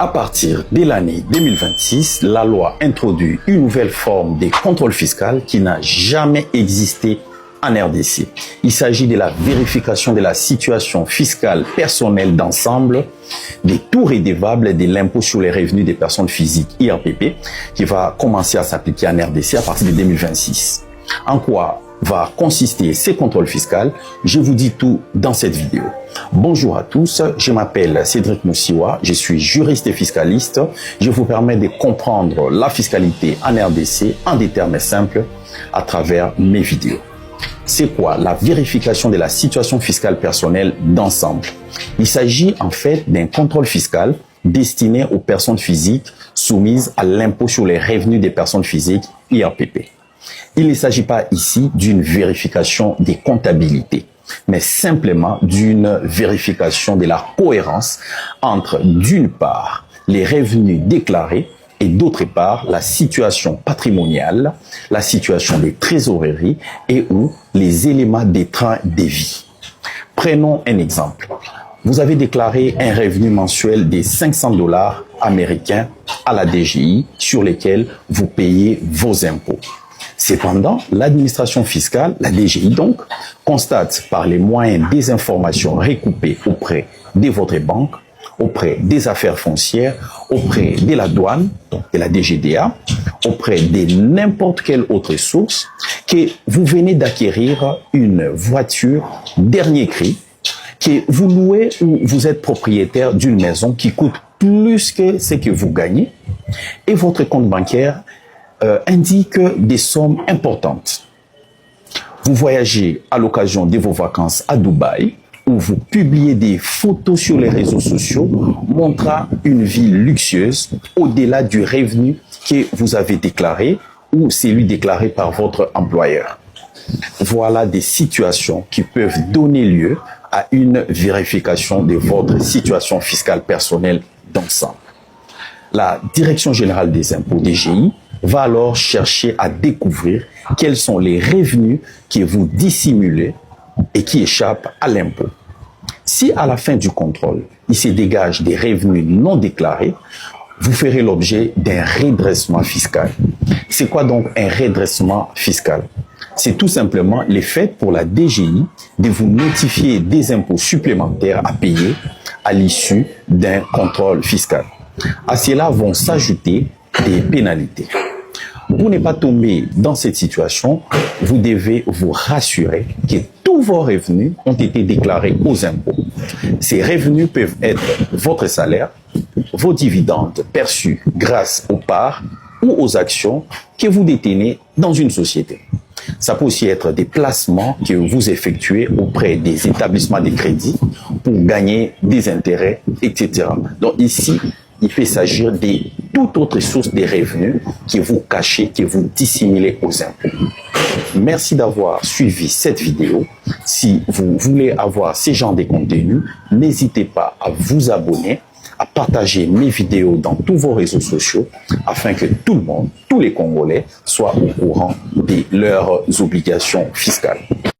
À partir de l'année 2026, la loi introduit une nouvelle forme de contrôle fiscal qui n'a jamais existé en RDC. Il s'agit de la vérification de la situation fiscale personnelle d'ensemble des taux redevables de l'impôt sur les revenus des personnes physiques, IRPP, qui va commencer à s'appliquer en RDC à partir de 2026. En quoi va consister ces contrôles fiscaux? Je vous dis tout dans cette vidéo. Bonjour à tous, je m'appelle Cédric Moussiwa, je suis juriste et fiscaliste. Je vous permets de comprendre la fiscalité en RDC en des termes simples à travers mes vidéos. C'est quoi la vérification de la situation fiscale personnelle d'ensemble? Il s'agit en fait d'un contrôle fiscal destiné aux personnes physiques soumises à l'impôt sur les revenus des personnes physiques, IRPP. Il ne s'agit pas ici d'une vérification des comptabilités, mais simplement d'une vérification de la cohérence entre, d'une part, les revenus déclarés et d'autre part, la situation patrimoniale, la situation des trésoreries et ou les éléments des trains de vie. Prenons un exemple. Vous avez déclaré un revenu mensuel de 500 $ américains à la DGI sur lesquels vous payez vos impôts. Cependant, l'administration fiscale, la DGI donc, constate par les moyens des informations recoupées auprès de votre banque, auprès des affaires foncières, auprès de la douane, donc de la DGDA, auprès de n'importe quelle autre source, que vous venez d'acquérir une voiture dernier cri, que vous louez ou vous êtes propriétaire d'une maison qui coûte plus que ce que vous gagnez, et votre compte bancaire indique des sommes importantes. Vous voyagez à l'occasion de vos vacances à Dubaï, où vous publiez des photos sur les réseaux sociaux montrant une vie luxueuse au-delà du revenu que vous avez déclaré ou celui déclaré par votre employeur. Voilà des situations qui peuvent donner lieu à une vérification de votre situation fiscale personnelle d'ensemble. La Direction générale des impôts, DGI, va alors chercher à découvrir quels sont les revenus que vous dissimulez et qui échappent à l'impôt. Si à la fin du contrôle, il se dégage des revenus non déclarés, vous ferez l'objet d'un redressement fiscal. C'est quoi donc un redressement fiscal? C'est tout simplement le fait pour la DGI de vous notifier des impôts supplémentaires à payer à l'issue d'un contrôle fiscal. À cela vont s'ajouter des pénalités. Pour ne pas tomber dans cette situation, vous devez vous rassurer que tous vos revenus ont été déclarés aux impôts. Ces revenus peuvent être votre salaire, vos dividendes perçus grâce aux parts ou aux actions que vous détenez dans une société. Ça peut aussi être des placements que vous effectuez auprès des établissements de crédit pour gagner des intérêts, etc. Donc ici, il peut s'agir de toute autre source de revenus que vous cachez, que vous dissimulez aux impôts. Merci d'avoir suivi cette vidéo. Si vous voulez avoir ce genre de contenu, n'hésitez pas à vous abonner, à partager mes vidéos dans tous vos réseaux sociaux afin que tout le monde, tous les Congolais, soient au courant de leurs obligations fiscales.